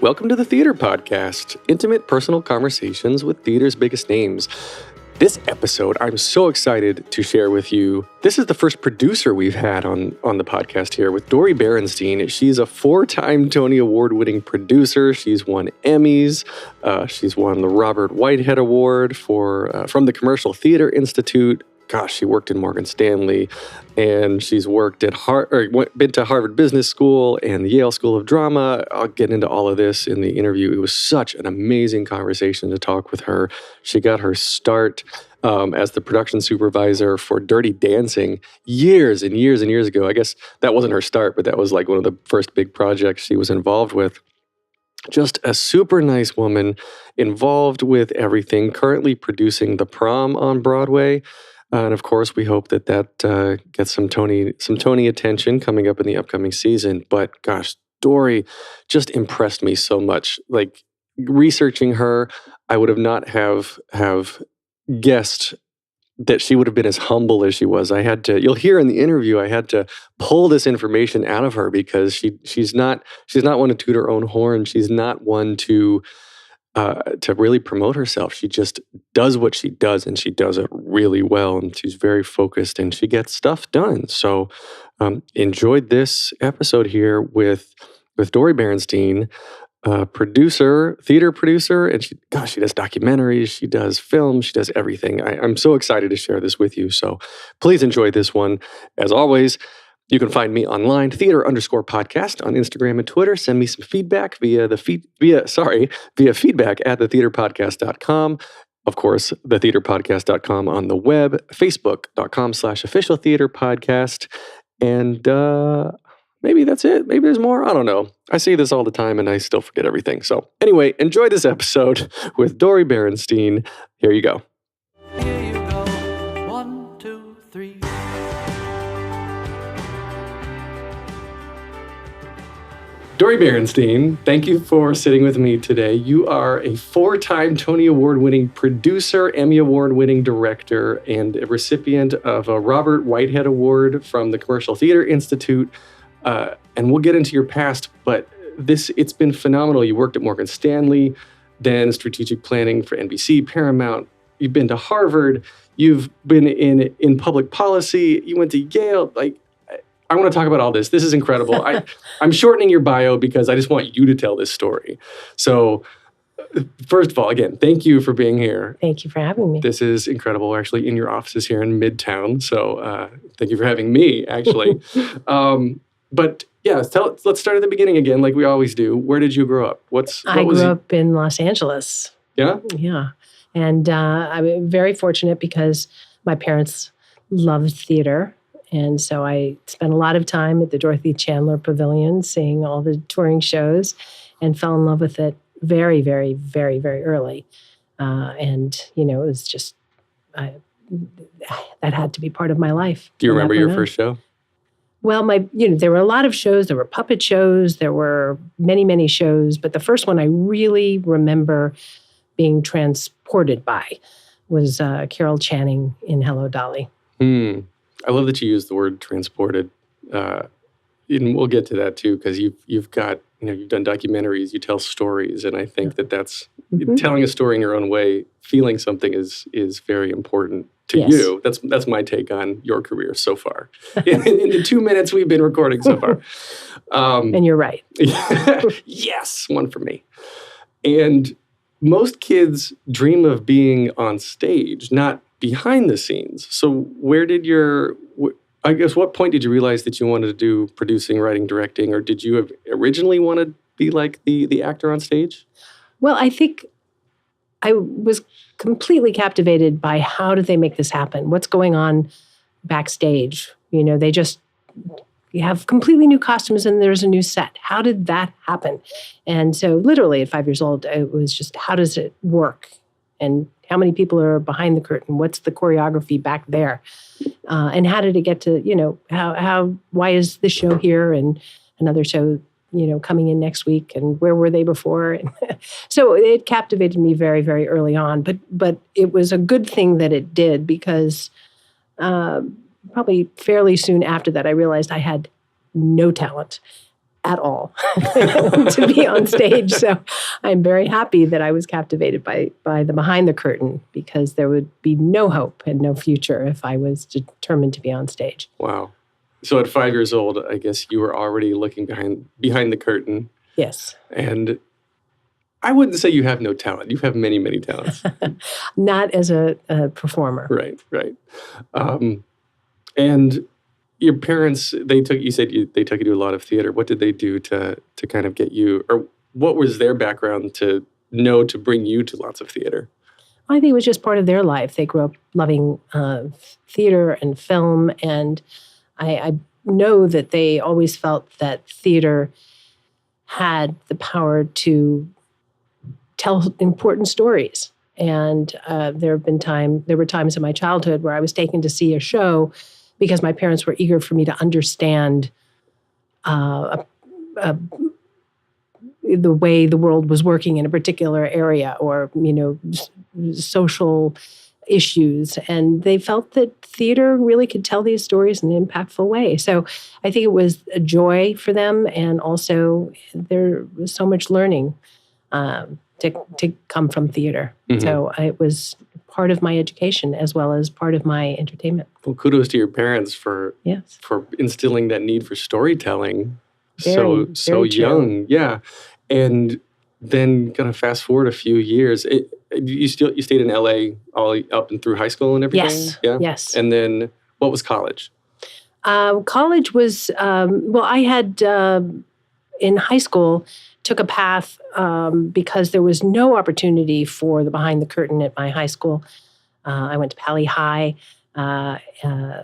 Welcome to the Theater Podcast, intimate personal conversations with theater's biggest names. This episode, I'm so excited to share with you. This is the first producer we've had on the podcast here with Dori Berinstein. She's a 4-time Tony Award-winning producer. She's won Emmys. She's won the Robert Whitehead Award from the Commercial Theater Institute. Gosh, she worked in Morgan Stanley, and she's worked at been to Harvard Business School and the Yale School of Drama. I'll get into all of this in the interview. It was such an amazing conversation to talk with her. She got her start as the production supervisor for Dirty Dancing years and years and years ago. I guess that wasn't her start, but that was like one of the first big projects she was involved with. Just a super nice woman, involved with everything, currently producing the Prom on Broadway. And of course, we hope that gets some Tony attention coming up in the upcoming season. But gosh, Dori just impressed me so much. Like researching her, I would have not have guessed that she would have been as humble as she was. You'll hear in the interview, I had to pull this information out of her because she's not one to toot her own horn. She's not one to really promote herself. She just does what she does, and she does it really well, and she's very focused, and she gets stuff done. So enjoyed this episode here with Dori Berinstein, theater producer, and she does documentaries, she does films, she does everything. I'm so excited to share this with you, so please enjoy this one. As always, you can find me online, theater_podcast on Instagram and Twitter. Send me some feedback via feedback at thetheaterpodcast.com. Of course, thetheaterpodcast.com on the web, facebook.com/officialtheaterpodcast. And maybe that's it. Maybe there's more. I don't know. I say this all the time and I still forget everything. So anyway, enjoy this episode with Dori Berinstein. Here you go. Here you go. 1, 2, 3. Dori Berinstein, thank you for sitting with me today. You are a 4-time Tony Award-winning producer, Emmy Award-winning director, and a recipient of a Robert Whitehead Award from the Commercial Theater Institute. And we'll get into your past, but it's been phenomenal. You worked at Morgan Stanley, then strategic planning for NBC, Paramount. You've been to Harvard. You've been in public policy. You went to Yale. I want to talk about all this. This is incredible. I'm shortening your bio because I just want you to tell this story. So first of all, again, thank you for being here. Thank you for having me. This is incredible. We're actually in your offices here in Midtown. So thank you for having me, actually. But yeah, let's start at the beginning again, like we always do. Where did you grow up? I grew up in Los Angeles. Yeah? Yeah. And I'm very fortunate because my parents loved theater. And so I spent a lot of time at the Dorothy Chandler Pavilion seeing all the touring shows and fell in love with it very, very, very, very early. And, it was just, that had to be part of my life. Do you remember your first show? Well, there were a lot of shows. There were puppet shows. There were many, many shows. But the first one I really remember being transported by was Carol Channing in Hello, Dolly. I love that you use the word transported. And we'll get to that too, because you've got, you've done documentaries, you tell stories, and I think that's telling a story in your own way, feeling something is very important to you. That's my take on your career so far. In the 2 minutes we've been recording so far. And you're right. Yes, one for me. And most kids dream of being on stage, not behind the scenes. So what point did you realize that you wanted to do producing, writing, directing, or did you originally want to be like the actor on stage? Well, I think I was completely captivated by how did they make this happen? What's going on backstage? They just you have completely new costumes and there's a new set. How did that happen? And so literally at 5 years old, it was just, how does it work? And how many people are behind the curtain? What's the choreography back there? And how did it get to, why is this show here and another show, coming in next week? And where were they before? So it captivated me very, very early on. But it was a good thing that it did because probably fairly soon after that, I realized I had no talent. at all to be on stage. So I'm very happy that I was captivated by the behind the curtain, because there would be no hope and no future if I was determined to be on stage. Wow. So at 5 years old, I guess you were already looking behind the curtain. Yes. And I wouldn't say you have no talent. You have many, many talents. Not as a performer. Right. And your parents, they took you to a lot of theater. What did they do to kind of get you, or what was their background to bring you to lots of theater? I think it was just part of their life. They grew up loving theater and film, and I know that they always felt that theater had the power to tell important stories. And there were times in my childhood where I was taken to see a show because my parents were eager for me to understand the way the world was working in a particular area, or, social issues. And they felt that theater really could tell these stories in an impactful way. So I think it was a joy for them. And also there was so much learning to come from theater. Mm-hmm. So it was part of my education as well as part of my entertainment. Well, kudos to your parents for instilling that need for storytelling so young. Yeah. And then kind of fast forward a few years. You stayed in LA all up and through high school and everything? Yes. Yeah? Yes. And then what was college? College was, I had in high school took a path because there was no opportunity for the behind the curtain at my high school. I went to Pali High,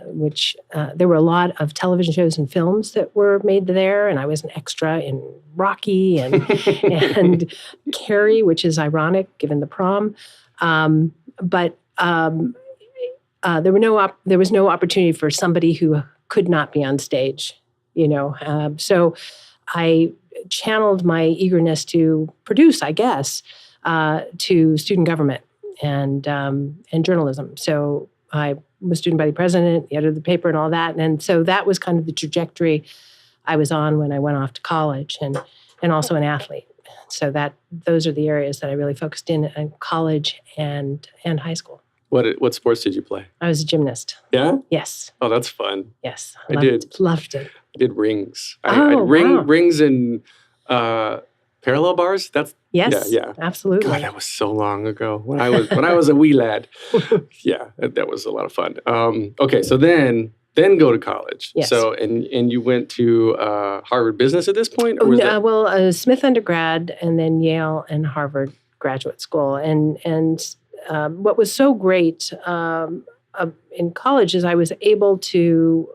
which there were a lot of television shows and films that were made there, and I was an extra in Rocky and Carrie, which is ironic given the prom. But there was no opportunity for somebody who could not be on stage, So I channeled my eagerness to produce, I guess, to student government and journalism. So I was student body president, the editor of the paper, and all that. And so that was kind of the trajectory I was on when I went off to college, and also an athlete. So those are the areas that I really focused in college and high school. What sports did you play? I was a gymnast. Yeah? Yes. Oh, that's fun. Yes. Loved it. I did rings. Rings and parallel bars. Yes. Yeah. Absolutely. God, that was so long ago when I was a wee lad. Yeah, that was a lot of fun. Okay, so then go to college. Yes. So and you went to Harvard Business at this point? Or Smith undergrad, and then Yale and Harvard graduate school. And what was so great in college is I was able to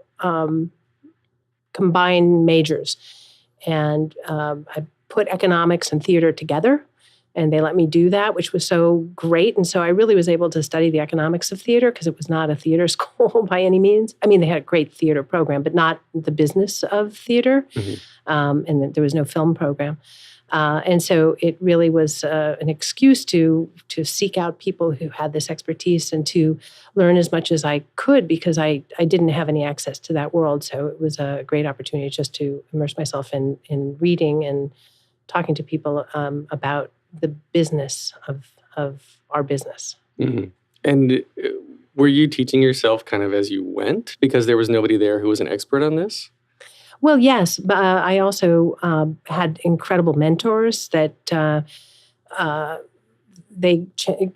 combine majors. And I put economics and theater together, and they let me do that, which was so great. And so I really was able to study the economics of theater, because it was not a theater school by any means. I mean, they had a great theater program, but not the business of theater. Mm-hmm. And there was no film program. And so it really was an excuse to seek out people who had this expertise and to learn as much as I could, because I didn't have any access to that world. So it was a great opportunity just to immerse myself in reading and talking to people about the business of our business. Mm-hmm. And were you teaching yourself kind of as you went, because there was nobody there who was an expert on this? Well, yes, but I also had incredible mentors that they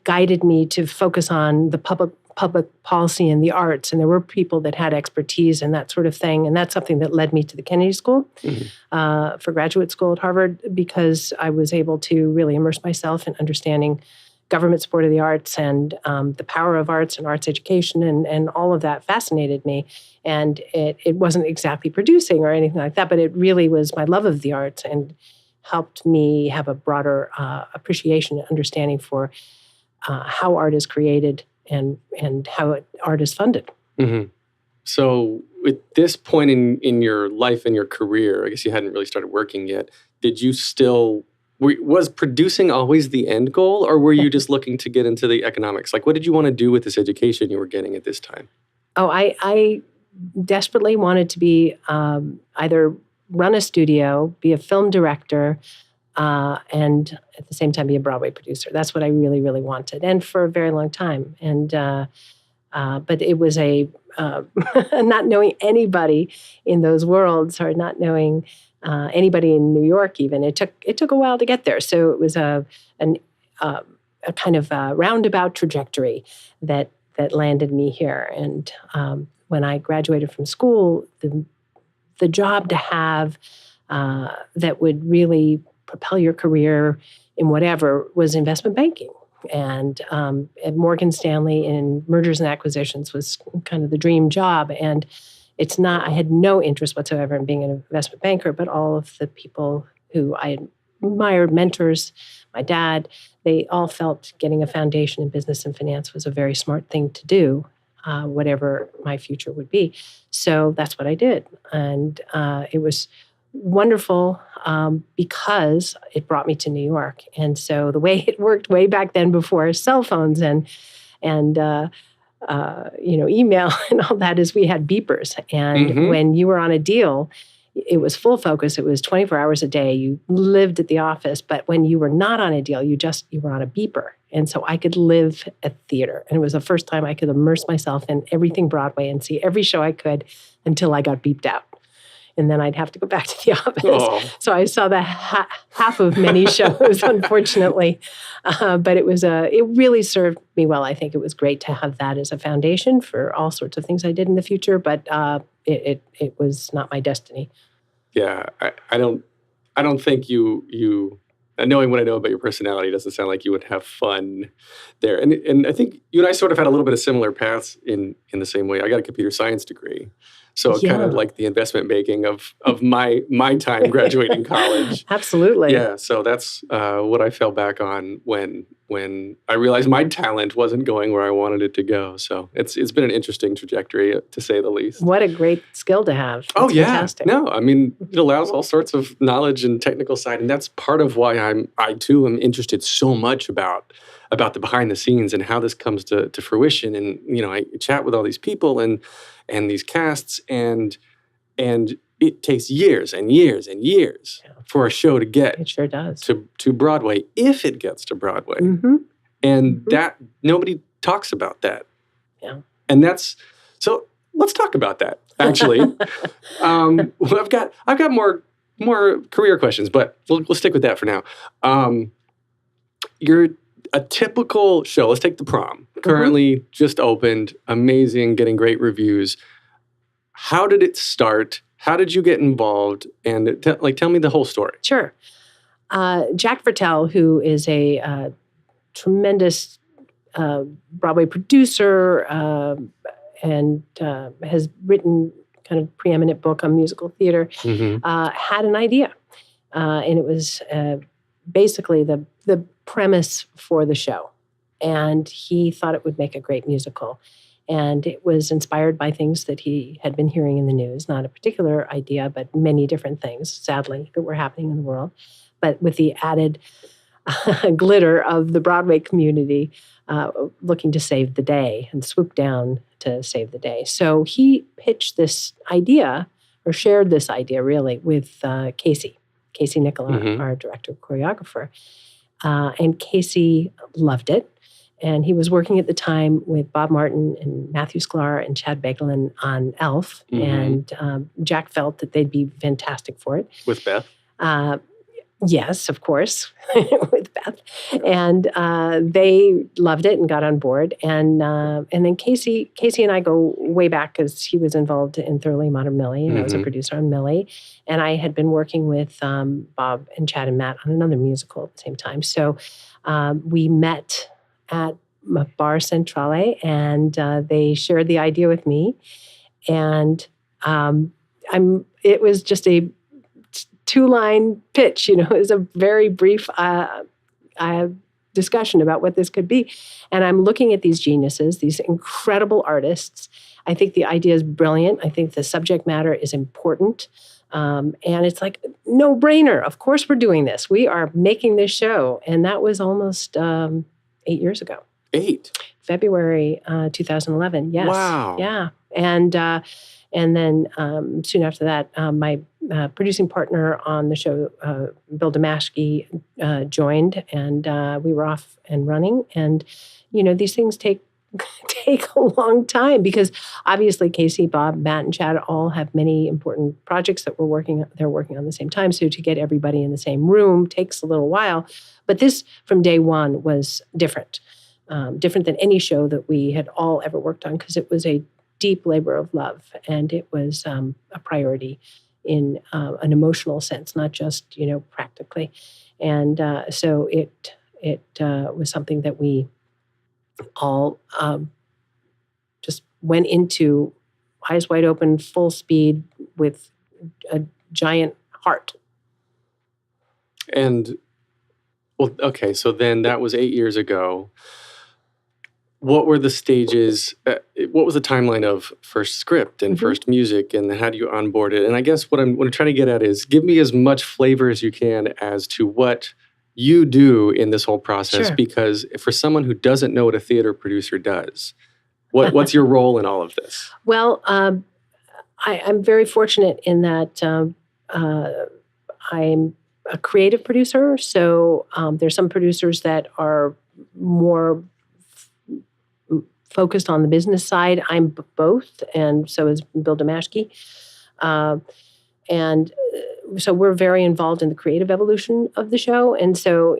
guided me to focus on the public policy and the arts, and there were people that had expertise in that sort of thing, and that's something that led me to the Kennedy School for graduate school at Harvard, because I was able to really immerse myself in understanding government support of the arts and the power of arts and arts education, and all of that fascinated me. And it wasn't exactly producing or anything like that, but it really was my love of the arts and helped me have a broader appreciation and understanding for how art is created and how art is funded. Mm-hmm. So at this point in your life and your career, I guess you hadn't really started working yet, did you still... Was producing always the end goal, or were you just looking to get into the economics? Like, what did you want to do with this education you were getting at this time? Oh, I desperately wanted to be either run a studio, be a film director, and at the same time be a Broadway producer. That's what I really, really wanted, and for a very long time. And but it was a not knowing anybody in those worlds, or not knowing anybody in New York. Even it took a while to get there. So it was a kind of roundabout trajectory that landed me here. And when I graduated from school, the job to have that would really propel your career in whatever was investment banking. And at Morgan Stanley in mergers and acquisitions was kind of the dream job. And I had no interest whatsoever in being an investment banker, but all of the people who I admired, mentors, my dad, they all felt getting a foundation in business and finance was a very smart thing to do, whatever my future would be. So that's what I did. And it was wonderful because it brought me to New York. And so the way it worked way back then, before cell phones and email and all that, is we had beepers. And when you were on a deal, it was full focus. It was 24 hours a day. You lived at the office. But when you were not on a deal, you were on a beeper. And so I could live at theater. And it was the first time I could immerse myself in everything Broadway and see every show I could until I got beeped out. And then I'd have to go back to the office. Oh. So I saw the half of many shows, unfortunately. But it really served me well. I think it was great to have that as a foundation for all sorts of things I did in the future. But it was not my destiny. Yeah, I don't think you knowing what I know about your personality, doesn't sound like you would have fun there. And I think you and I sort of had a little bit of similar paths in the same way. I got a computer science degree. So kind of like the investment banking of my time graduating college. Absolutely. Yeah. So that's what I fell back on when I realized my talent wasn't going where I wanted it to go. So it's been an interesting trajectory, to say the least. What a great skill to have. That's fantastic. No, I mean, it allows all sorts of knowledge and technical side. And that's part of why I too am interested so much about the behind the scenes and how this comes to fruition. And, I chat with all these people and these casts, and it takes years and years and years for a show to get it sure does to Broadway, if it gets to Broadway. And that nobody talks about that. Yeah. And so let's talk about that, actually. Well, I've got more career questions, but we'll stick with that for now. You're a typical show. Let's take The Prom. Currently just opened, amazing, getting great reviews. How did it start? How did you get involved? And tell me the whole story. Sure. Jack Vertel, who is a tremendous Broadway producer and has written kind of preeminent book on musical theater, had an idea. And it was basically the premise for the show. And he thought it would make a great musical. And it was inspired by things that he had been hearing in the news, not a particular idea, but many different things, sadly, that were happening in the world. But with the added glitter of the Broadway community looking to save the day and swoop down to save the day. So he pitched this idea, or shared this idea really, with Casey Nicola, our director, choreographer. And Casey loved it. And he was working at the time with Bob Martin and Matthew Sklar and Chad Beglin on Elf. And Jack felt that they'd be fantastic for it. With Beth? Yes, of course, with Beth. And they loved it and got on board. And then Casey and I go way back, because he was involved in Thoroughly Modern Millie, and I was a producer on Millie. And I had been working with Bob and Chad and Matt on another musical at the same time. So we met at Bar Centrale, and they shared the idea with me. And it was just a 2-line pitch, it was a very brief discussion about what this could be. And I'm looking at these geniuses, these incredible artists. I think the idea is brilliant. I think the subject matter is important. And it's like, no brainer. Of course we're doing this. We are making this show. And that was almost 8 years ago. 8? February 2011, yes. Wow. Yeah. And And then soon after that, my producing partner on the show, Bill Damashki, joined, and we were off and running. And, these things take a long time because obviously Casey, Bob, Matt, and Chad all have many important projects that they're working on the same time. So to get everybody in the same room takes a little while. But this, from day one, was different than any show that we had all ever worked on, because it was a deep labor of love, and it was a priority in an emotional sense, not just practically. And so it was something that we all just went into eyes wide open, full speed, with a giant heart. And well, okay, so then that was 8 years ago. What were the stages? What was the timeline of first script and first music, and how do you onboard it? And I guess what I'm trying to get at is give me as much flavor as you can as to what you do in this whole process, Sure. Because for someone who doesn't know what a theater producer does, what's your role in all of this? Well, I'm very fortunate in that I'm a creative producer. So there's some producers that are more focused on the business side. I'm both, and so is Bill Damashki. And so we're very involved in the creative evolution of the show. And so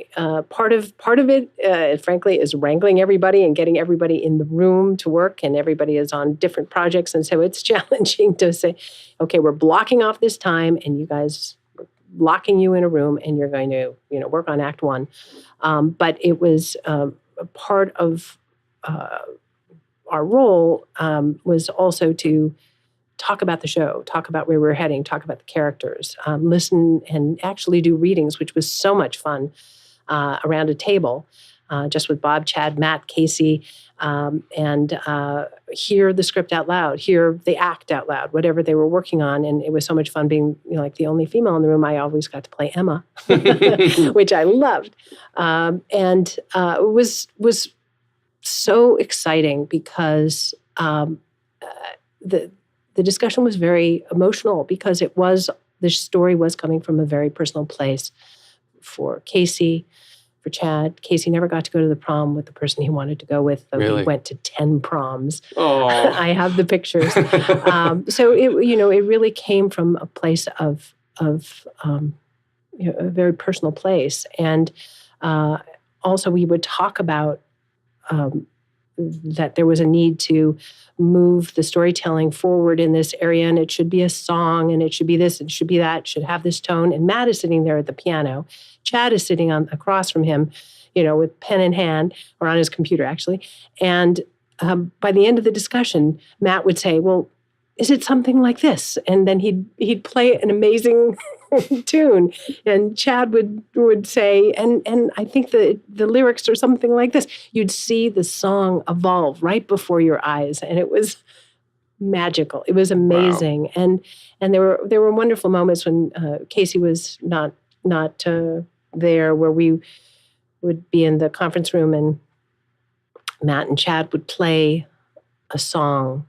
part of it, frankly, is wrangling everybody and getting everybody in the room to work, and everybody is on different projects. And so it's challenging to say, okay, we're blocking off this time, and you guys, we're locking you in a room, and you're going to, work on Act 1. But it was a part of our role was also to talk about the show, talk about where we're heading, talk about the characters, listen and actually do readings, which was so much fun around a table, just with Bob, Chad, Matt, Casey, and hear the script out loud, hear the act out loud, whatever they were working on. And it was so much fun being like the only female in the room. I always got to play Emma, which I loved. And it was so exciting because the discussion was very emotional, because the story was coming from a very personal place for Casey, for Chad. Casey never got to go to the prom with the person he wanted to go with, though Really? He went to 10 proms. Oh, I have the pictures. So it really came from a place of a very personal place. And also we would talk about that there was a need to move the storytelling forward in this area, and it should be a song, and it should be this, and it should be that, it should have this tone. And Matt is sitting there at the piano. Chad is sitting across from him, with pen in hand, or on his computer, actually. And by the end of the discussion, Matt would say, well, is it something like this? And then he'd play an amazing tune, and Chad would say, and I think the lyrics are something like this. You'd see the song evolve right before your eyes, and it was magical. It was amazing. Wow. And there were wonderful moments when Casey was not there, where we would be in the conference room, and Matt and Chad would play a song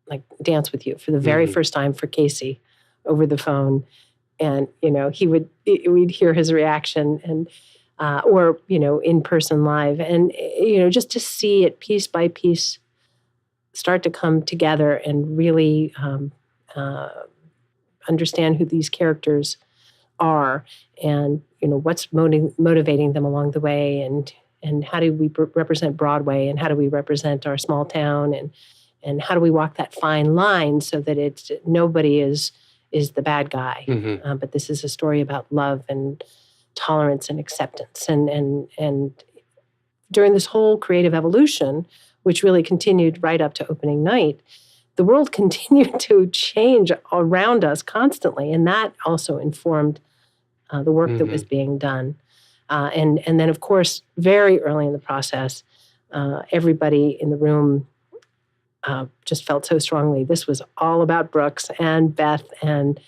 like Dance With You for the very first time for Casey over the phone. And, we'd hear his reaction, and, or, in person live. And, just to see it piece by piece start to come together and really understand who these characters are, and, what's motivating them along the way, and how do we represent Broadway, and how do we represent our small town, and how do we walk that fine line so that nobody is the bad guy. But this is a story about love and tolerance and acceptance. And during this whole creative evolution, which really continued right up to opening night, the world continued to change around us constantly. And that also informed the work that was being done. And then, of course, very early in the process, everybody in the room just felt so strongly this was all about Brooks and Beth and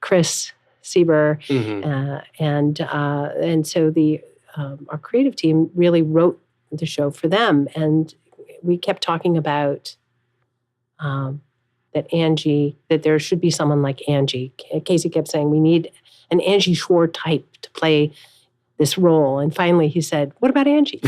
Chris Sieber, and so our creative team really wrote the show for them, and we kept talking about that there should be someone like Angie. Casey kept saying, we need an Angie Schwartz type to play this role. And finally he said, what about Angie?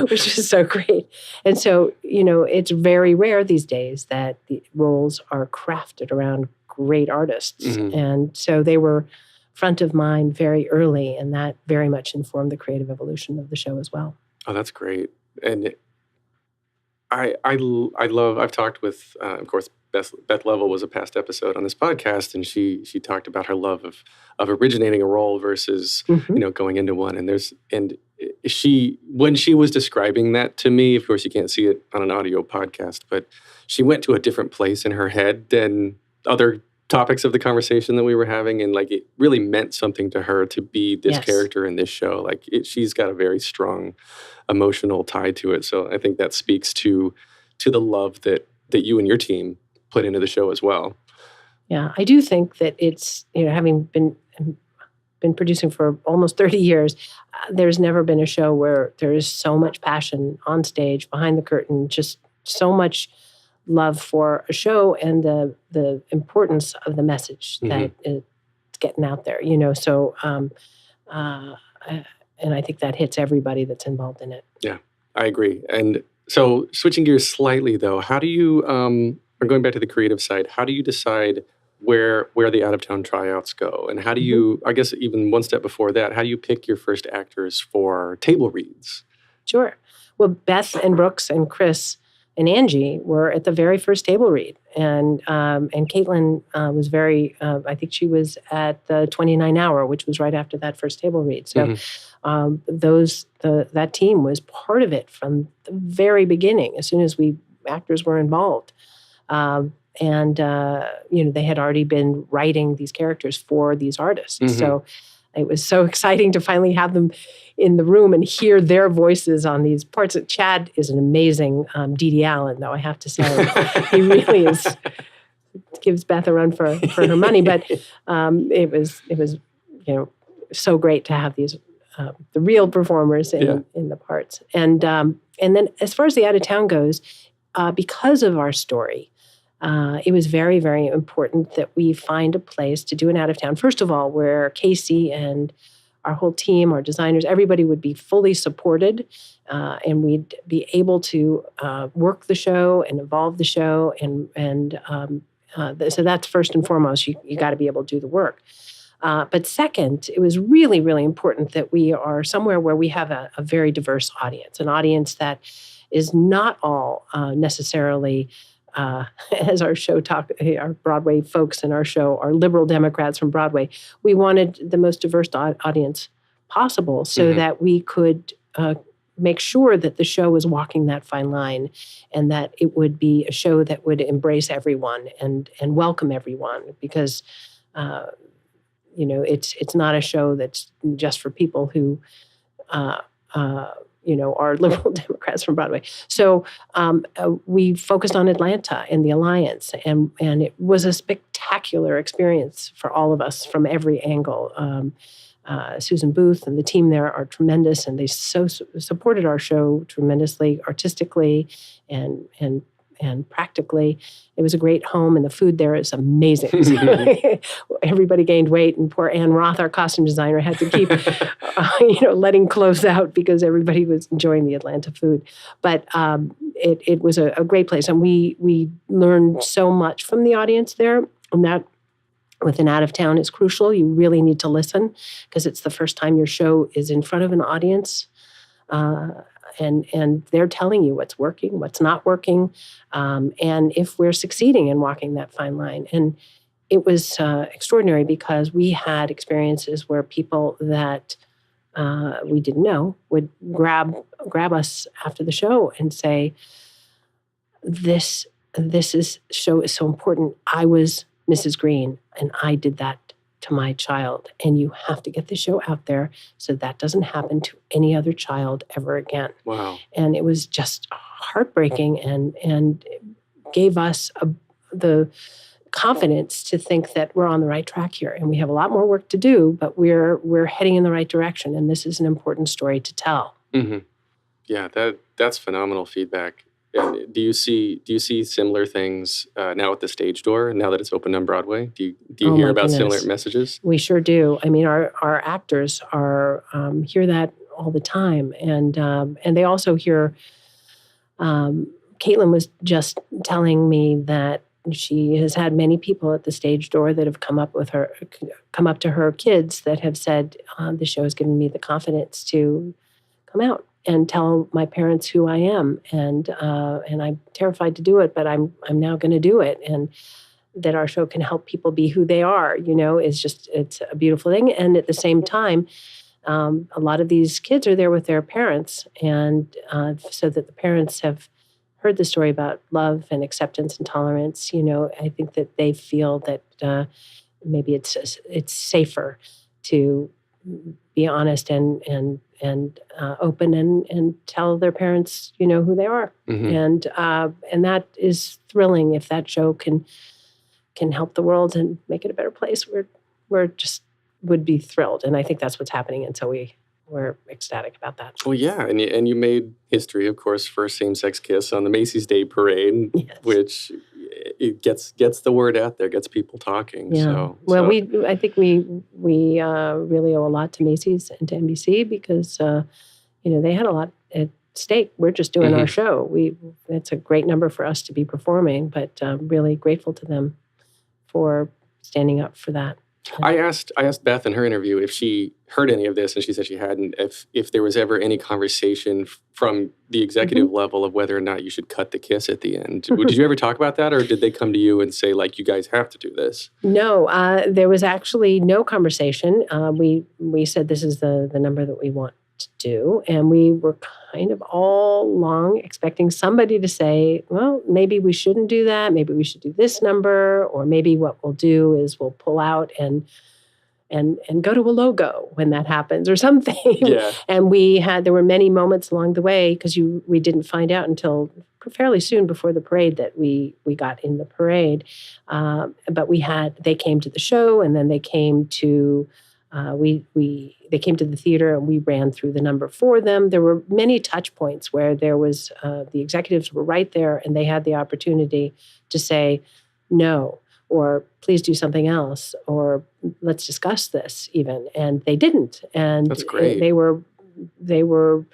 Which is so great. And so, it's very rare these days that the roles are crafted around great artists. Mm-hmm. And so they were front of mind very early, and that very much informed the creative evolution of the show as well. Oh, that's great. And I've talked with, of course, Beth Level was a past episode on this podcast, and she talked about her love of originating a role versus, going into one. And when she was describing that to me, of course, you can't see it on an audio podcast, but she went to a different place in her head than other topics of the conversation that we were having, and it really meant something to her to be this character in this show. She's got a very strong emotional tie to it. So I think that speaks to the love that you and your team put into the show as well. Yeah, I do think that it's, having been producing for almost 30 years, there's never been a show where there is so much passion on stage, behind the curtain, just so much love for a show and the importance of the message that it's getting out there, So, and I think that hits everybody that's involved in it. Yeah, I agree. And so, switching gears slightly, though, how do you, or going back to the creative side, how do you decide where the out-of-town tryouts go? And how do you, I guess even one step before that, how do you pick your first actors for table reads? Sure. Well, Beth and Brooks and Chris and Angie were at the very first table read. And Caitlin was very, I think she was at the 29 hour, which was right after that first table read. So that team was part of it from the very beginning, as soon as actors were involved. They had already been writing these characters for these artists. Mm-hmm. So it was so exciting to finally have them in the room and hear their voices on these parts. Chad is an amazing D.D. Allen, though, I have to say. He really gives Beth a run for her money. But it was so great to have these the real performers in the parts. And then as far as the out of town goes, because of our story, it was very, very important that we find a place to do an out of town. First of all, where Casey and our whole team, our designers, everybody would be fully supported, and we'd be able to work the show and evolve the show. So that's first and foremost. You got to be able to do the work. But second, it was really, really important that we are somewhere where we have a very diverse audience, an audience that is not all necessarily, as our show our Broadway folks in our show are liberal Democrats from Broadway. We wanted the most diverse audience possible so that we could make sure that the show was walking that fine line, and that it would be a show that would embrace everyone and welcome everyone, because it's not a show that's just for people who are liberal Democrats from Broadway. So we focused on Atlanta and the Alliance, and it was a spectacular experience for all of us from every angle. Susan Booth and the team there are tremendous, and they so supported our show tremendously, artistically and practically. It was a great home, and the food there is amazing. Everybody gained weight, and poor Ann Roth, our costume designer, had to keep, letting clothes out because everybody was enjoying the Atlanta food. But it was a great place, and we learned so much from the audience there, and that with an out of town is crucial. You really need to listen, because it's the first time your show is in front of an audience. And they're telling you what's working, what's not working, and if we're succeeding in walking that fine line. And it was extraordinary, because we had experiences where people that we didn't know would grab us after the show and say, "This show is so important. I was Mrs. Green, and I did that to my child, and you have to get the show out there so that doesn't happen to any other child ever again." Wow. And it was just heartbreaking, and gave us the confidence to think that we're on the right track here, and we have a lot more work to do, but we're heading in the right direction, and this is an important story to tell. Mm-hmm. Yeah, that's phenomenal feedback. And do you see similar things now at the Stage Door, now that it's opened on Broadway? Do you Oh, hear my about goodness. similar messages? We sure do. I mean, our actors are hear that all the time, and they also hear. Caitlin was just telling me that she has had many people at the Stage Door that have come up to her kids that have said, "The show has given me the confidence to come out and tell my parents who I am, and I'm terrified to do it, but I'm now going to do it." And that our show can help people be who they are, it's a beautiful thing. And at the same time, a lot of these kids are there with their parents, and so that the parents have heard the story about love and acceptance and tolerance. I think that they feel that maybe it's safer to be honest and open and tell their parents, who they are, and that is thrilling. If that show can help the world and make it a better place, we're just would be thrilled. And I think that's what's happening. And so we're ecstatic about that. Well, yeah, and you made history, of course, for same-sex kiss on the Macy's Day Parade, Yes. which it gets the word out there, gets people talking. Yeah. So, Well, I think we really owe a lot to Macy's and to NBC because they had a lot at stake. We're just doing our show. It's a great number for us to be performing, but really grateful to them for standing up for that. I asked Beth in her interview if she heard any of this, and she said she hadn't. If there was ever any conversation from the executive level of whether or not you should cut the kiss at the end. Did you ever talk about that, or did they come to you and say, like, you guys have to do this? No, there was actually no conversation. We said this is the number that we want to do, and we were kind of all along expecting somebody to say, well, maybe we shouldn't do that, maybe we should do this number, or maybe what we'll do is we'll pull out and go to a logo when that happens or something. Yeah. And there were many moments along the way because we didn't find out until fairly soon before the parade that we got in the parade. But they came to the show, and then they came to they came to the theater, and we ran through the number for them. There were many touch points where there was the executives were right there, and they had the opportunity to say no, or please do something else, or let's discuss this even. And they didn't. And that's great. They were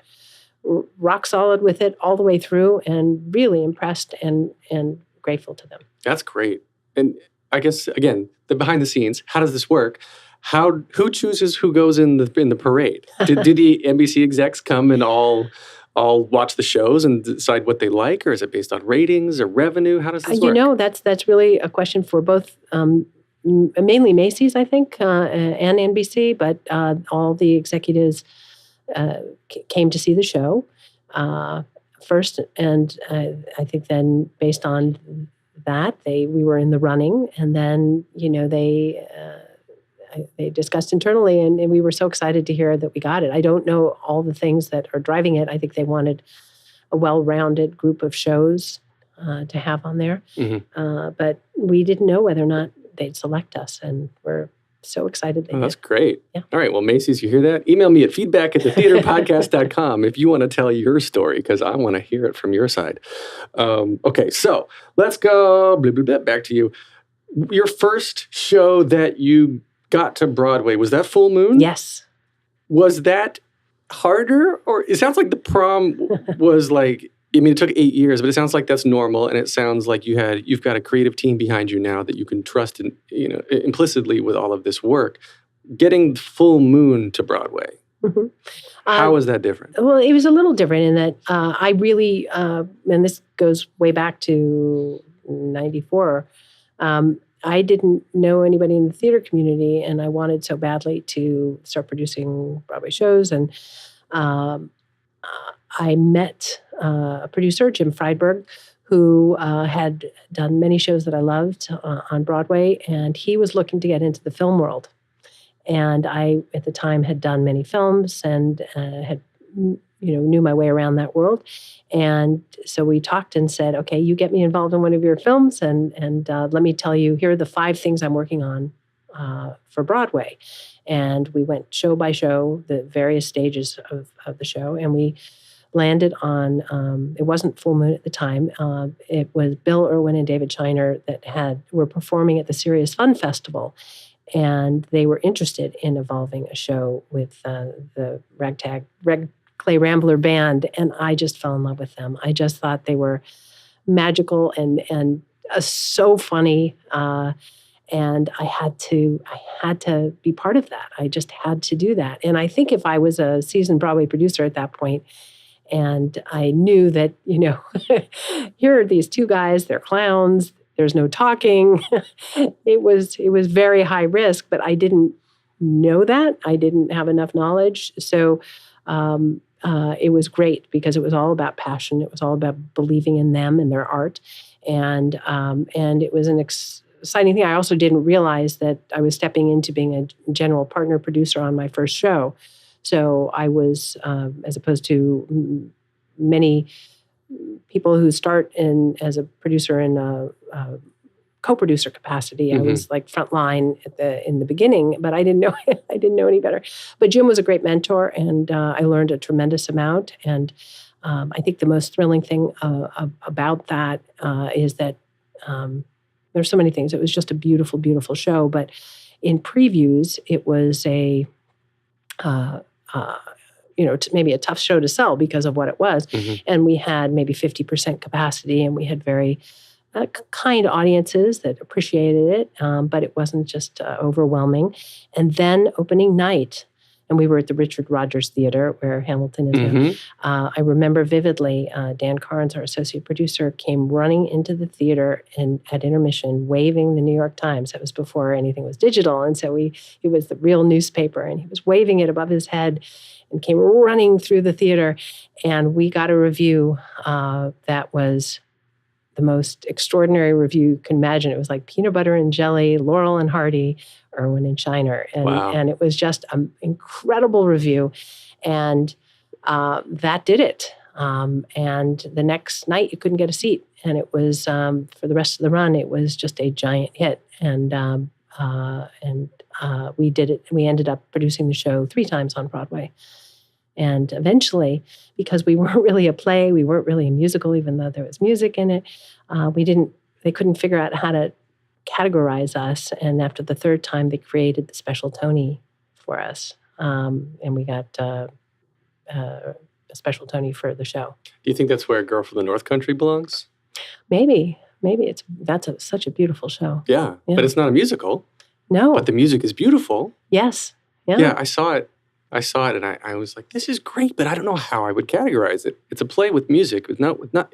rock solid with it all the way through, and really impressed and grateful to them. That's great. And I guess, again, the behind the scenes, how does this work? Who chooses who goes in the parade? Did the NBC execs come and all watch the shows and decide what they like, or is it based on ratings or revenue? How does this work? That's really a question for both, mainly Macy's, I think, and NBC, but all the executives came to see the show first, and I think then based on that, we were in the running, and then they discussed internally, and we were so excited to hear that we got it. I don't know all the things that are driving it. I think they wanted a well-rounded group of shows to have on there. But we didn't know whether or not they'd select us, and we're so excited they did. That's great. Yeah. All right. Well, Macy's, you hear that? Email me at feedback@thetheaterpodcast.com if you want to tell your story, because I want to hear it from your side. Okay, so let's go back to you. Your first show that you got to Broadway, was that Full Moon? Yes. Was that harder? Or it sounds like the Prom was like, it took 8 years, but it sounds like that's normal. And it sounds like you've got a creative team behind you now that you can trust in, implicitly with all of this work. Getting Full Moon to Broadway. How was that different? Well, it was a little different in that I really, and this goes way back to 94, I didn't know anybody in the theater community, and I wanted so badly to start producing Broadway shows. And I met a producer, Jim Friedberg, who had done many shows that I loved on Broadway, and he was looking to get into the film world. And I, at the time, had done many films and had, knew my way around that world. And so we talked and said, okay, you get me involved in one of your films, and let me tell you, here are the 5 things I'm working on for Broadway. And we went show by show, the various stages of the show, and we landed on, it wasn't Full Moon at the time. It was Bill Irwin and David Shiner that were performing at the Serious Fun Festival. And they were interested in evolving a show with the Reg Clay Rambler Band. And I just fell in love with them. I just thought they were magical and so funny. And I had to be part of that. I just had to do that. And I think if I was a seasoned Broadway producer at that point, and I knew that, here are these two guys, they're clowns, there's no talking. It was very high risk, but I didn't know that. I didn't have enough knowledge. So it was great because it was all about passion. It was all about believing in them and their art. And it was an exciting thing. I also didn't realize that I was stepping into being a general partner producer on my first show. So I was, as opposed to many people who start as a producer in a co-producer capacity, I was like frontline in the beginning, but I didn't know any better. But Jim was a great mentor, and I learned a tremendous amount. And I think the most thrilling thing about that is that there's so many things. It was just a beautiful, beautiful show. But in previews, it was maybe a tough show to sell because of what it was. And we had maybe 50% capacity, and we had very kind audiences that appreciated it, but it wasn't just overwhelming. And then opening night, and we were at the Richard Rodgers Theater where Hamilton is now. I remember vividly, Dan Carnes, our associate producer, came running into the theater at intermission, waving the New York Times. That was before anything was digital. And so it was the real newspaper, and he was waving it above his head and came running through the theater. And we got a review that was the most extraordinary review you can imagine. It was like peanut butter and jelly, Laurel and Hardy, Irwin and Shiner. And it was just an incredible review. And that did it. And the next night, you couldn't get a seat. And it was, for the rest of the run, it was just a giant hit. And we did it. We ended up producing the show 3 times on Broadway. And eventually, because we weren't really a play, we weren't really a musical, even though there was music in it, they couldn't figure out how to categorize us. And after the 3rd time, they created the special Tony for us. And we got a special Tony for the show. Do you think that's where Girl from the North Country belongs? Maybe that's such a beautiful show. Yeah, but it's not a musical. No. But the music is beautiful. Yes. Yeah. Yeah, I saw it and I was like, this is great, but I don't know how I would categorize it. It's a play with music,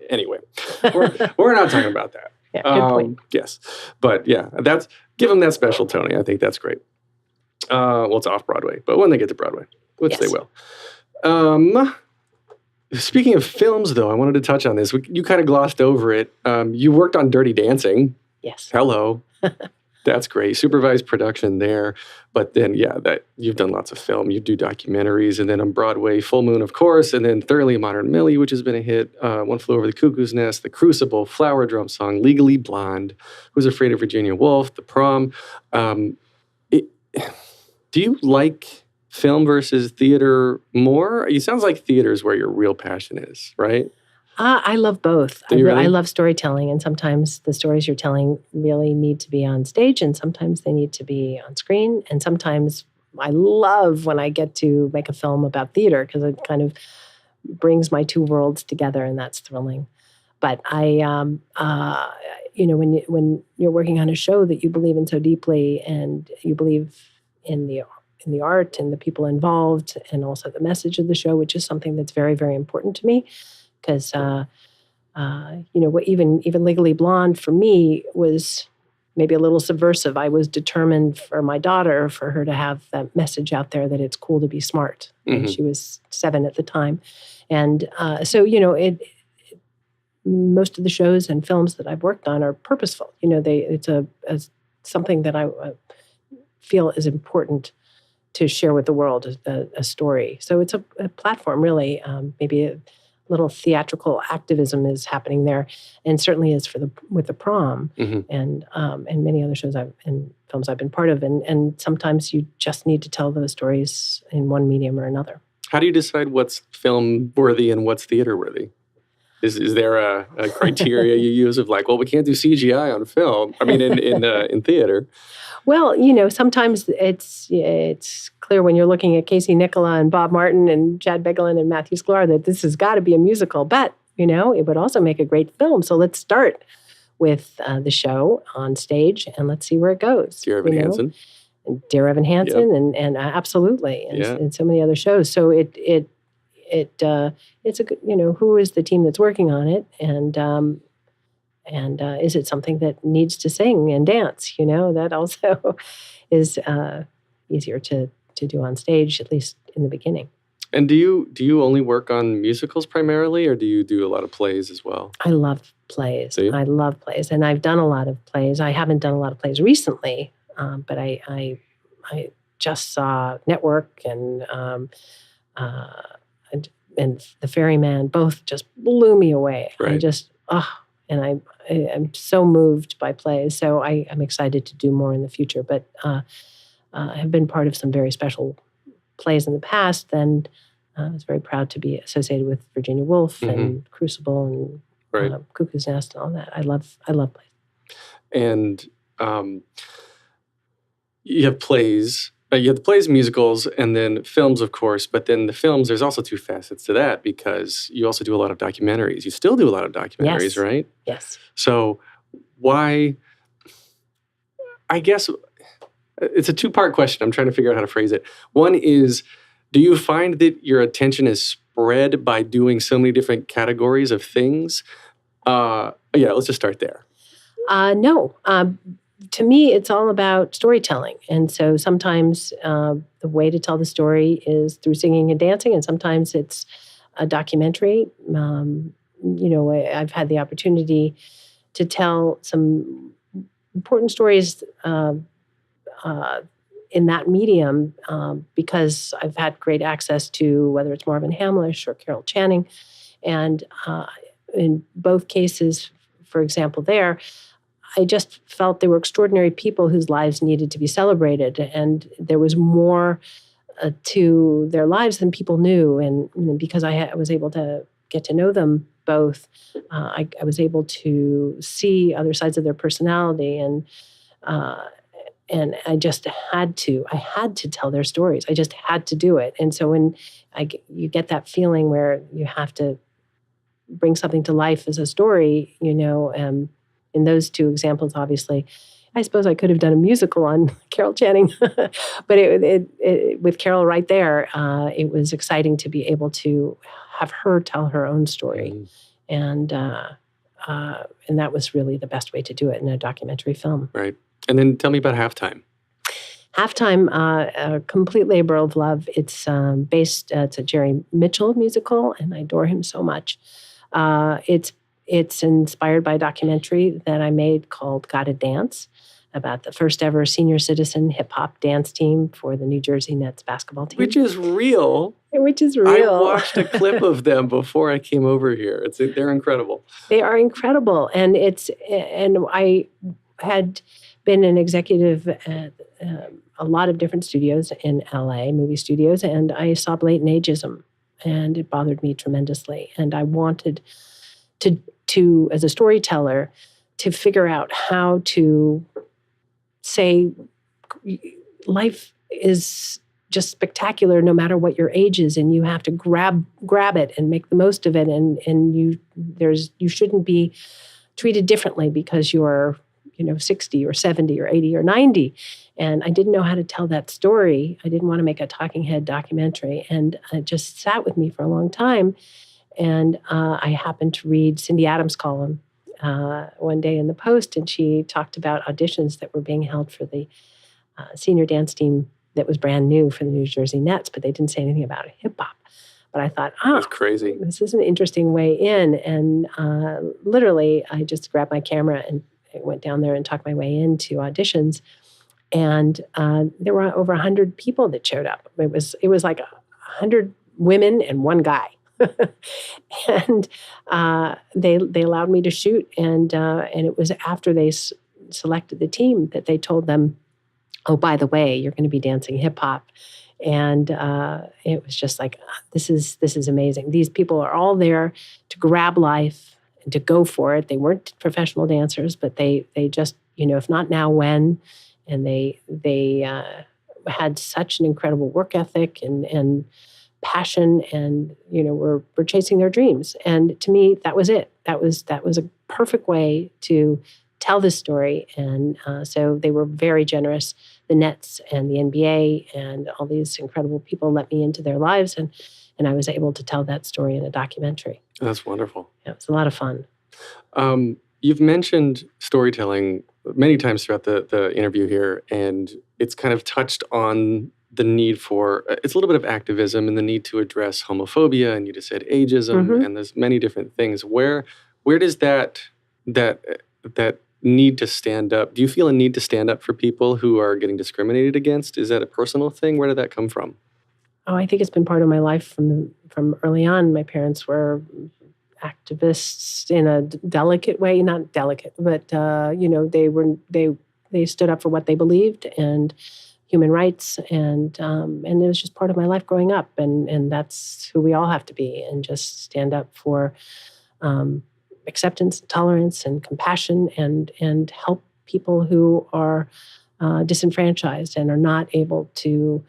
anyway. We're not talking about that. Yeah, good point. Yes. But yeah, give them that special Tony. I think that's great. It's off Broadway, but when they get to Broadway, which they will. Speaking of films, though, I wanted to touch on this. You kind of glossed over it. You worked on Dirty Dancing. Yes. Hello. That's great. Supervised production there. But then, you've done lots of film. You do documentaries. And then on Broadway, Full Moon, of course. And then Thoroughly Modern Millie, which has been a hit. One Flew Over the Cuckoo's Nest, The Crucible, Flower Drum Song, Legally Blonde, Who's Afraid of Virginia Woolf, The Prom. Do you like film versus theater more? It sounds like theater is where your real passion is, right? I love both. Really? I love storytelling, and sometimes the stories you're telling really need to be on stage, and sometimes they need to be on screen, and sometimes I love when I get to make a film about theater because it kind of brings my 2 worlds together, and that's thrilling. But when you're working on a show that you believe in so deeply, and you believe in the art and the people involved, and also the message of the show, which is something that's very, very important to me. Because, even Legally Blonde for me was maybe a little subversive. I was determined for my daughter, for her to have that message out there that it's cool to be smart. And she was 7 at the time. And most of the shows and films that I've worked on are purposeful. It's something that I feel is important to share with the world, a story. So it's a platform, really, maybe a little theatrical activism is happening there, and certainly is with the Prom and many other shows and films I've been part of. And sometimes you just need to tell those stories in one medium or another. How do you decide what's film worthy and what's theater worthy? Is there a criteria you use of like, well, we can't do CGI on film? I mean, in theater. Well, sometimes it's clear when you're looking at Casey Nicola and Bob Martin and Chad Begelin and Matthew Sklar that this has got to be a musical. But, it would also make a great film. So let's start with the show on stage and let's see where it goes. Dear Evan Hansen. And Dear Evan Hansen and absolutely. And so many other shows. So it's a good, who is the team that's working on it? And is it something that needs to sing and dance? That also is easier to do on stage, at least in the beginning. And do you only work on musicals primarily, or do you do a lot of plays as well? I love plays. I love plays, and I've done a lot of plays. I haven't done a lot of plays recently, but I just saw Network and The Ferryman. Both just blew me away. Right. And I'm so moved by plays. So I'm excited to do more in the future. But I have been part of some very special plays in the past. And I was very proud to be associated with Virginia Woolf and Crucible and Cuckoo's Nest and all that. I love plays. And you have plays. You have the plays, musicals, and then films, of course. But then the films, there's also two facets to that because you also do a lot of documentaries. You still do a lot of documentaries, right? Yes. So why, I guess it's a two-part question. I'm trying to figure out how to phrase it. One is, do you find that your attention is spread by doing so many different categories of things? Let's just start there. No. To me, it's all about storytelling. And so sometimes the way to tell the story is through singing and dancing, and sometimes it's a documentary. I've had the opportunity to tell some important stories in that medium because I've had great access to whether it's Marvin Hamlisch or Carol Channing. And in both cases, for example, I just felt they were extraordinary people whose lives needed to be celebrated. And there was more to their lives than people knew. And because I was able to get to know them both, I was able to see other sides of their personality. And I just had to tell their stories. I just had to do it. And so when you get that feeling where you have to bring something to life as a story, in those two examples, obviously, I suppose I could have done a musical on Carol Channing, but it with Carol right there, it was exciting to be able to have her tell her own story, and that was really the best way to do it in a documentary film. Right, and then tell me about Halftime. Halftime, a complete labor of love. It's it's a Jerry Mitchell musical, and I adore him so much. It's inspired by a documentary that I made called Gotta Dance about the first ever senior citizen hip-hop dance team for the New Jersey Nets basketball team. Which is real. I watched a clip of them before I came over here. They're incredible. They are incredible. And I had been an executive at a lot of different studios in LA, movie studios, and I saw blatant ageism, and it bothered me tremendously. And I wanted to, as a storyteller, to figure out how to say life is just spectacular no matter what your age is, and you have to grab it and make the most of it, and you shouldn't be treated differently because you're 60 or 70 or 80 or 90. And I didn't know how to tell that story. I didn't want to make a talking head documentary, and it just sat with me for a long time. And I happened to read Cindy Adams' column one day in the Post, and she talked about auditions that were being held for the senior dance team that was brand new for the New Jersey Nets, but they didn't say anything about hip-hop. But I thought, that's crazy. This is an interesting way in. And literally, I just grabbed my camera and went down there and talked my way into auditions. And there were over 100 people that showed up. It was like 100 women and one guy. And they allowed me to shoot, and it was after they selected the team that they told them oh, by the way, you're going to be dancing hip hop. And it was just like, this is amazing. These people are all there to grab life and to go for it. They weren't professional dancers, but they just, if not now, when? And they had such an incredible work ethic and passion, and were chasing their dreams. And to me, that was it. That was a perfect way to tell this story. And so they were very generous. The Nets and the NBA and all these incredible people let me into their lives, and I was able to tell that story in a documentary. That's wonderful. Yeah, it was a lot of fun. You've mentioned storytelling many times throughout the interview here, and it's kind of touched on the need for, it's a little bit of activism and the need to address homophobia, and you just said ageism, and there's many different things. Where does that need to stand up? Do you feel a need to stand up for people who are getting discriminated against? Is that a personal thing? Where did that come from? Oh, I think it's been part of my life from early on. My parents were activists in a delicate way, not delicate, but they stood up for what they believed and human rights, and it was just part of my life growing up, and that's who we all have to be, and just stand up for acceptance, tolerance, and compassion, and help people who are disenfranchised and are not able to,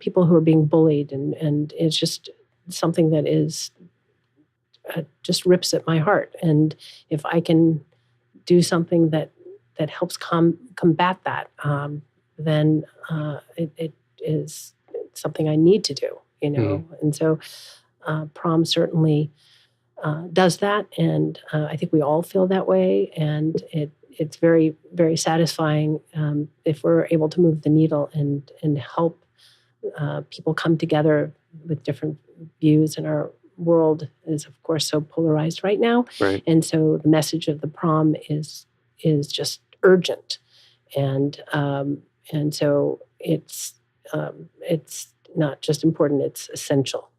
people who are being bullied, and it's just something that is just rips at my heart. And if I can do something that helps combat that, then it is something I need to do, And so Prom certainly does that, and I think we all feel that way, and it's very, very satisfying if we're able to move the needle and help people come together with different views. And our world is, of course, so polarized right now, right. And so the message of the Prom is just urgent, and so it's not just important; it's essential.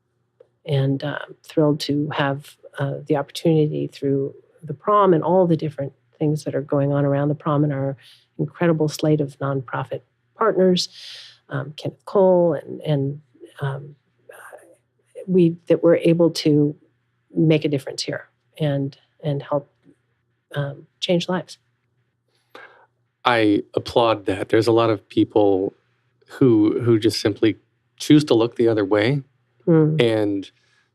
And thrilled to have the opportunity through the Prom and all the different things that are going on around the Prom and our incredible slate of nonprofit partners, Kenneth Cole, and we're able to make a difference here and help change lives. I applaud that. There's a lot of people who just simply choose to look the other way. And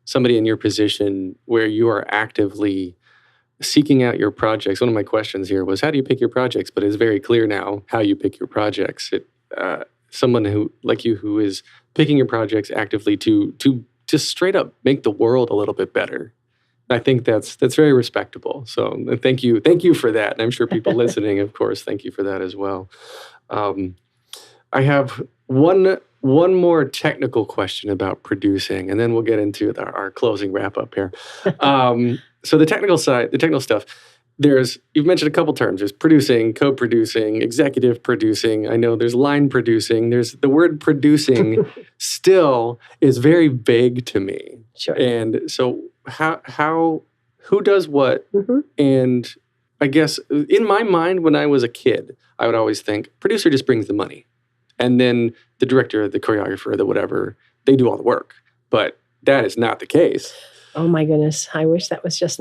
somebody in your position where you are actively seeking out your projects. One of my questions here was, how do you pick your projects? But it's very clear now how you pick your projects. Someone who, like you, who is picking your projects actively to just straight up make the world a little bit better. I think that's very respectable. So thank you for that. And I'm sure people listening, of course, thank you for that as well. I have one more technical question about producing, and then we'll get into our closing wrap up here. So the technical side, the technical stuff, you've mentioned a couple terms. There's producing, co-producing, executive producing. I know there's line producing. There's the word producing still is very vague to me. Sure. And so who does what? And I guess in my mind, when I was a kid, I would always think producer just brings the money. And then the director, the choreographer, the whatever, they do all the work. But that is not the case. Oh my goodness! I wish that was just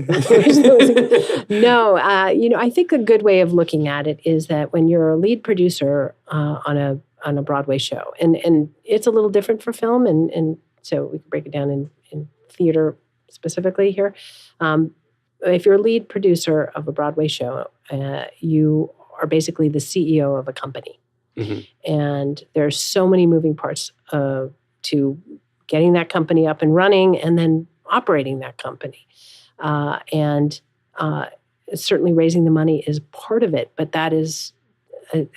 no. I think a good way of looking at it is that when you're a lead producer on a Broadway show, and it's a little different for film, and so we can break it down in theater specifically here. If you're a lead producer of a Broadway show, you are basically the CEO of a company. And there's so many moving parts to getting that company up and running, and then operating that company. And certainly raising the money is part of it, but that is a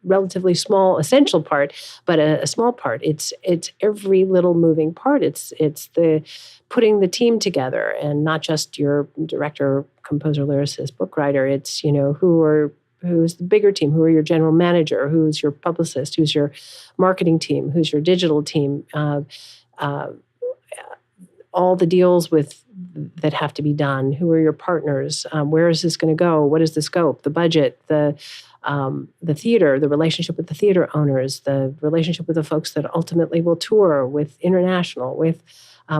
relatively small, essential part, but a small part. It's every little moving part. It's the putting the team together, and not just your director, composer, lyricist, book writer. It's, who's the bigger team? Who are your general manager? Who's your publicist? Who's your marketing team? Who's your digital team? All the deals with that have to be done? Who are your partners? Where is this going to go? What is the scope, the budget, the theater, the relationship with the theater owners, the relationship with the folks that ultimately will tour, with international, with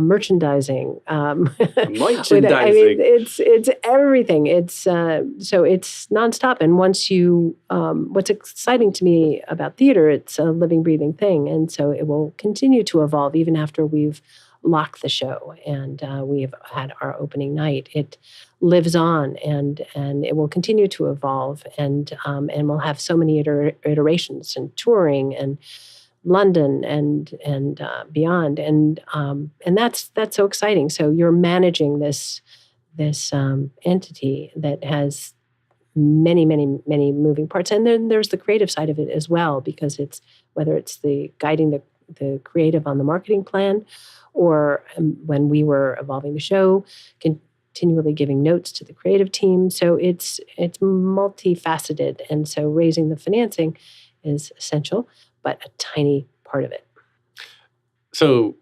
merchandising. Merchandising. I mean, it's everything. It's so it's nonstop. And once you, what's exciting to me about theater, it's a living, breathing thing, and so it will continue to evolve even after we've locked the show and we have had our opening night. It lives on, and it will continue to evolve, and we'll have so many iterations and touring and London and beyond, and that's so exciting. So you're managing this entity that has many moving parts, and then there's the creative side of it as well, because it's whether it's the guiding the creative on the marketing plan, or when we were evolving the show, continually giving notes to the creative team. So it's multifaceted, and so raising the financing is essential, but a tiny part of it. So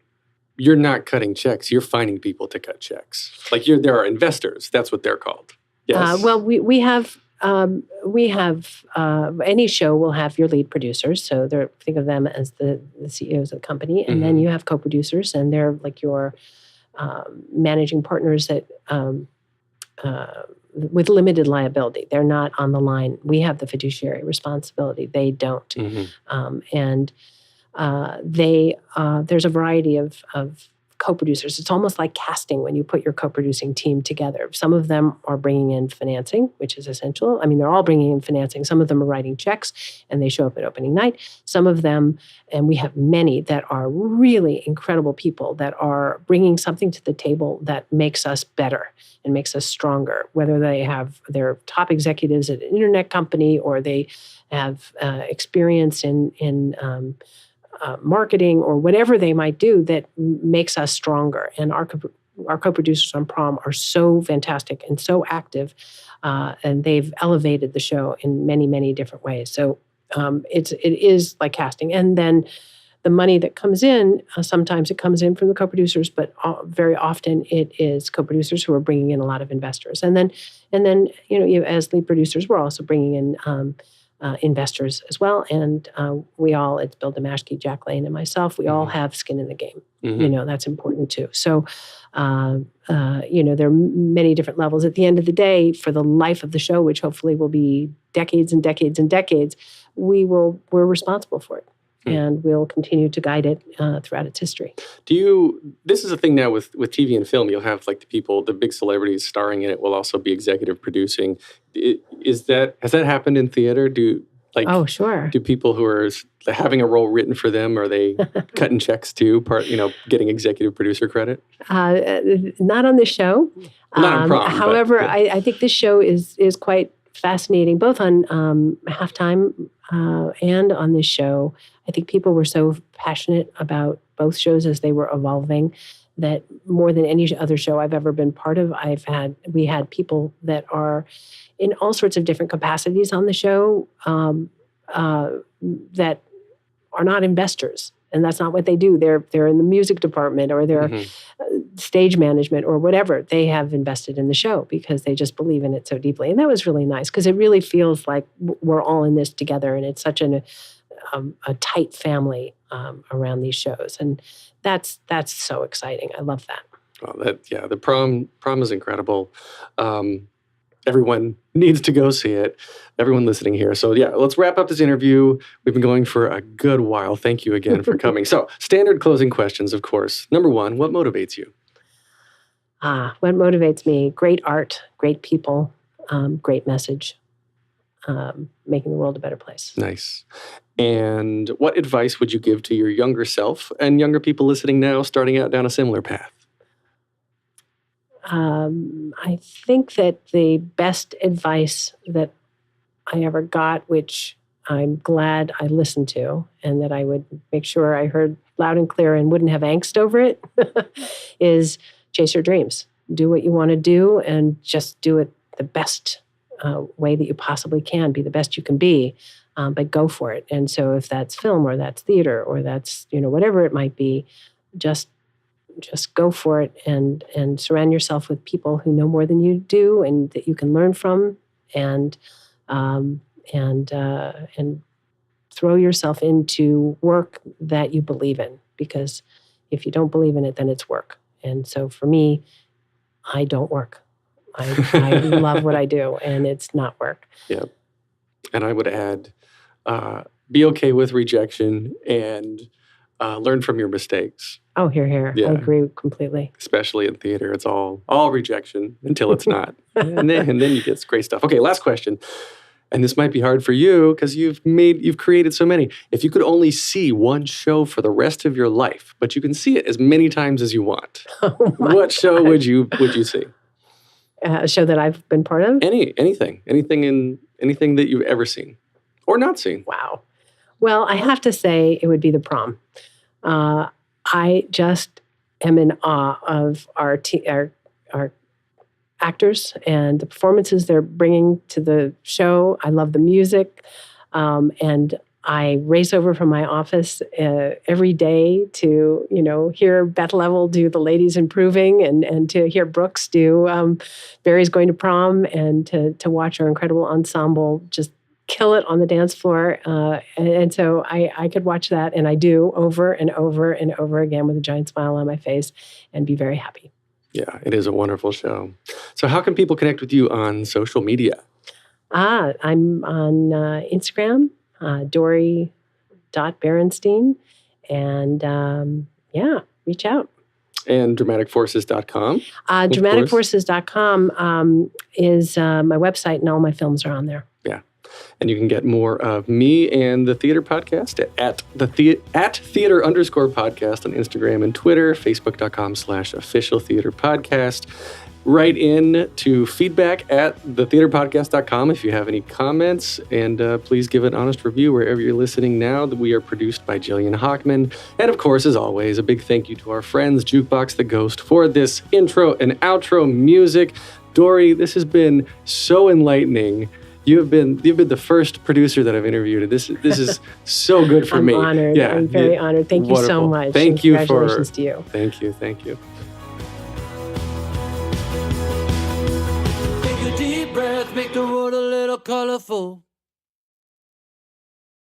you're not cutting checks. You're finding people to cut checks. Like there are investors. That's what they're called. Yes. Well, we have any show will have your lead producers. So think of them as the CEOs of the company. And then you have co-producers, and they're like your managing partners that with limited liability. They're not on the line. We have the fiduciary responsibility. They don't. There's a variety of co-producers. It's almost like casting when you put your co-producing team together. Some of them are bringing in financing, which is essential. I mean, they're all bringing in financing. Some of them are writing checks, and they show up at opening night. Some of them, and we have many that are really incredible people that are bringing something to the table that makes us better and makes us stronger, whether they have their top executives at an internet company or they have experience in marketing or whatever they might do that makes us stronger. And our co-producers on Prom are so fantastic and so active, and they've elevated the show in many different ways. So it is like casting. And then the money that comes in, sometimes it comes in from the co-producers, but very often it is co-producers who are bringing in a lot of investors. And then you as lead producers, we're also bringing in investors as well. And it's Bill Damashki, Jack Lane, and myself, we all have skin in the game. That's important too. So, there are many different levels. At the end of the day, for the life of the show, which hopefully will be decades and decades and decades, we're responsible for it. And we'll continue to guide it throughout its history. This is a thing now with TV and film. You'll have like the big celebrities starring in it will also be executive producing. Has that happened in theater? Oh, sure. Do people who are having a role written for them, are they cutting checks too, getting executive producer credit? Not on this show. Not on Prom. However, I think this show is quite fascinating, both on Halftime and on this show. I think people were so passionate about both shows as they were evolving that more than any other show I've ever been part of, we had people that are in all sorts of different capacities on the show that are not investors. And that's not what they do. They're in the music department, or they're stage management, or whatever. They have invested in the show because they just believe in it so deeply. And that was really nice, because it really feels like we're all in this together, and it's such a tight family around these shows. And that's so exciting. I love that. The prom is incredible. Everyone needs to go see it. Everyone listening here. So let's wrap up this interview. We've been going for a good while. Thank you again for coming. So standard closing questions, of course. Number one, what motivates you? What motivates me? Great art, great people, great message, making the world a better place. Nice. And what advice would you give to your younger self and younger people listening now, starting out down a similar path? I think that the best advice that I ever got, which I'm glad I listened to, and that I would make sure I heard loud and clear and wouldn't have angst over it, is chase your dreams. Do what you want to do, and just do it the best way that you possibly can. Be the best you can be, but go for it. And so if that's film, or that's theater, or that's, whatever it might be, just just go for it and surround yourself with people who know more than you do and that you can learn from, and throw yourself into work that you believe in, because if you don't believe in it, then it's work. And so for me, I don't work. I love what I do, and it's not work. Yeah. And I would add, be okay with rejection and learn from your mistakes. Oh, here. Yeah. I agree completely. Especially in theater, it's all rejection until it's not. and then you get great stuff. Okay, last question. And this might be hard for you because you've created so many. If you could only see one show for the rest of your life, but you can see it as many times as you want, what show would you see? A show that I've been part of? Anything that you've ever seen or not seen. Wow. Well, I have to say it would be the Prom. I just am in awe of our actors and the performances they're bringing to the show. I love the music, and I race over from my office every day to hear Beth Level do The Ladies Improving, and to hear Brooks do Barry's Going to Prom, and to watch our incredible ensemble just kill it on the dance floor. And so I could watch that, and I do, over and over and over again with a giant smile on my face and be very happy. Yeah, it is a wonderful show. So how can people connect with you on social media? I'm on Instagram, Dori.Berinstein. And reach out. And dramaticforces.com. Dramaticforces.com is my website, and all my films are on there. Yeah. And you can get more of me and the Theater Podcast at theater_podcast on Instagram and Twitter, facebook.com/official theater podcast. Write in to feedback@thetheaterpodcast.com if you have any comments, and please give an honest review wherever you're listening now. We are produced by Jillian Hockman. And of course, as always, a big thank you to our friends Jukebox the Ghost for this intro and outro music. Dori, this has been so enlightening. You've been the first producer that I've interviewed. This is so good for me. I'm honored. Yeah, I'm very honored. Thank you so much. Thank you congratulations to you. Thank you. Take a deep breath, make the world a little colorful.